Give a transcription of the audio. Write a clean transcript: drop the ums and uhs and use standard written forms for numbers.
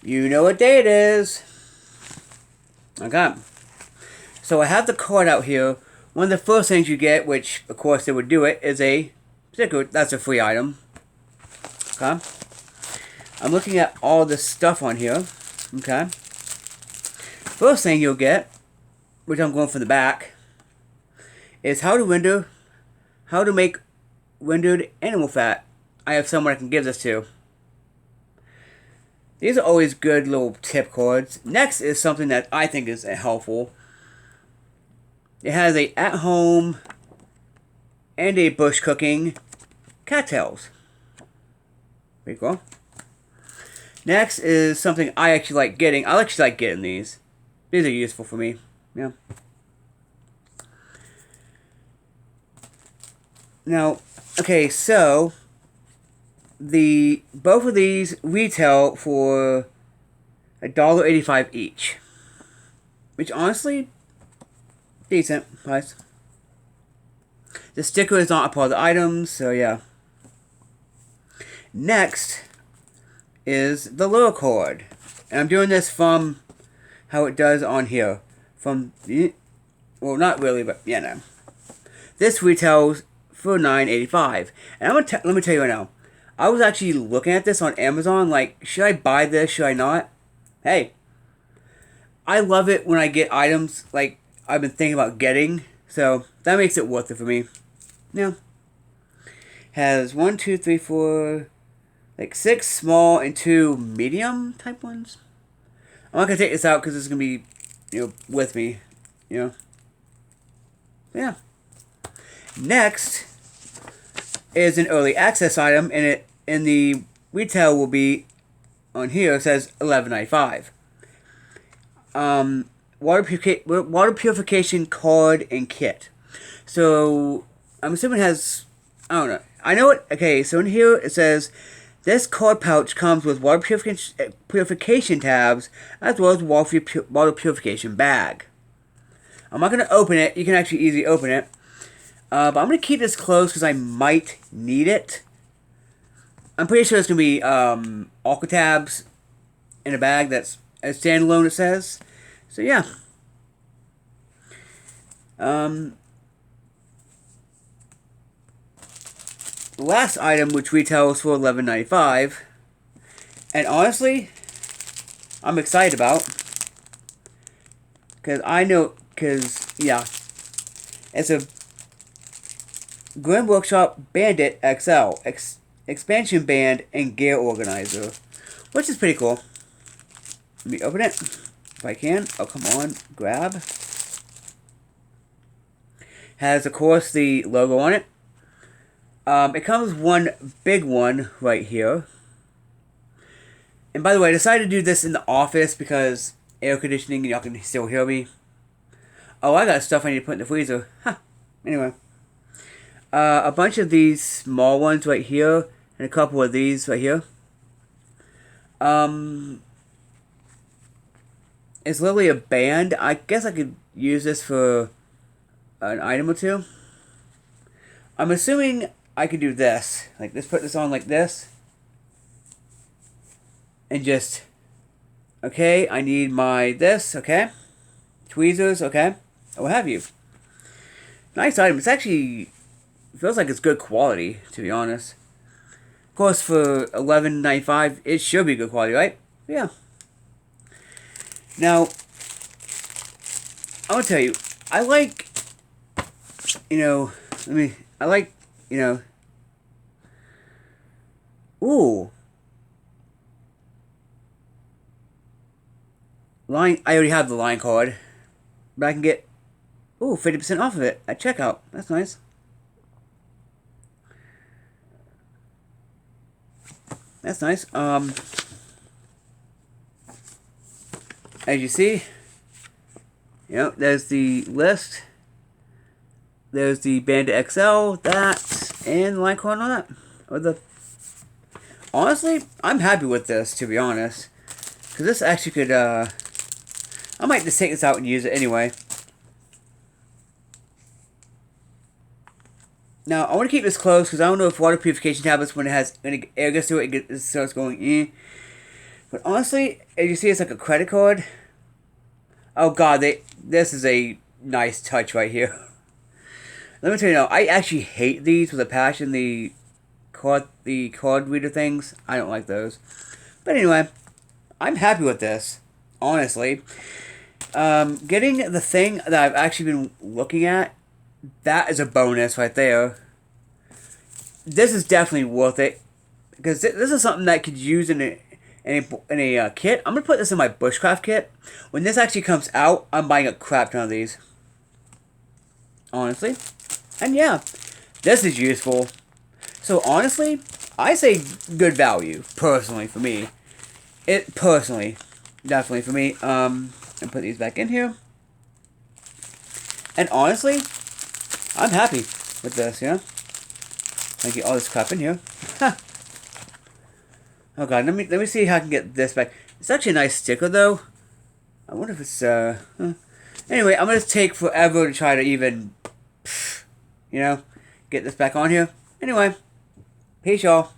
You know what day it is. Okay. So I have the card out here. One of the first things you get, which of course they would do it, is a sticker. That's a free item. Okay. I'm looking at all the stuff on here. Okay. First thing you'll get, which I'm going from the back, is how to make rendered animal fat. I have someone I can give this to. These are always good little tip cards. Next is something that I think is helpful. It has a at-home and a bush cooking cattails. Pretty cool. Next is something I actually like getting. I actually like getting these. These are useful for me. Yeah. Now, okay, so both of these retail for $1.85 each, which honestly, decent price. The sticker is not a part of the items, so yeah. Next is the lure cord, and I'm doing this from how it does on here. Well, not really, but yeah, no. This retails for $9.85, and let me tell you right now. I was actually looking at this on Amazon, like, should I buy this? Should I not? Hey, I love it when I get items like I've been thinking about getting, so that makes it worth it for me. Yeah. Has 1, 2, 3, 4, like 6 small and 2 medium type ones. I'm not gonna take this out because it's gonna be, with me, Yeah. Next is an early access item, and it in the retail will be on here. It says $11.95. Water purification card and kit. So I'm assuming it has. I don't know. I know it. Okay, so in here it says this card pouch comes with water purification tabs as well as water purification bag. I'm not going to open it. You can actually easily open it. But I'm going to keep this closed because I might need it. I'm pretty sure it's going to be Aqua tabs in a bag that's a standalone, it says. So yeah. The last item, which retails for $11.95, and honestly, I'm excited about, yeah, it's a Grim Workshop Bandit XL expansion band and gear organizer, which is pretty cool. Let me open it if I can. Oh, come on, grab. Has, of course, the logo on it. It comes with one big one right here. And by the way, I decided to do this in the office because air conditioning and y'all can still hear me. Oh, I got stuff I need to put in the freezer. Huh. Anyway. A bunch of these small ones right here, and a couple of these right here. It's literally a band. I guess I could use this for an item or two. I'm assuming I could do this. Like, let's put this on like this. And just, okay, I need my this, okay. Tweezers, okay. Or what have you. Nice item. It's actually, feels like it's good quality, to be honest. Of course, for $11.95, it should be good quality, right? Yeah. Now, I want to tell you, I like, ooh. Line, I already have the line card, but I can get, 50% off of it at checkout. That's nice. That's nice. As you see, there's the list. There's the Bandit XL, that, and the line card on that. Honestly, I'm happy with this, to be honest. Because this actually could, I might just take this out and use it anyway. Now, I want to keep this closed because I don't know if water purification tablets, when air gets to it, it starts going But honestly, as you see, it's like a credit card. Oh god, this is a nice touch right here. Let me tell you now, I actually hate these with a passion. The card reader things. I don't like those. But anyway, I'm happy with this. Honestly, getting the thing that I've actually been looking at, that is a bonus right there. This is definitely worth it because this is something that I could use in a kit. I'm gonna put this in my bushcraft kit. When this actually comes out, I'm buying a crap ton of these. Honestly, and yeah, this is useful. So honestly, I say good value personally for me. It personally, definitely for me. And put these back in here. And honestly, I'm happy with this. Yeah, I get all this crap in here. Oh god, let me see how I can get this back. It's actually a nice sticker though. I wonder if it's Anyway, I'm gonna take forever to try to even, you know, get this back on here. Anyway, peace y'all.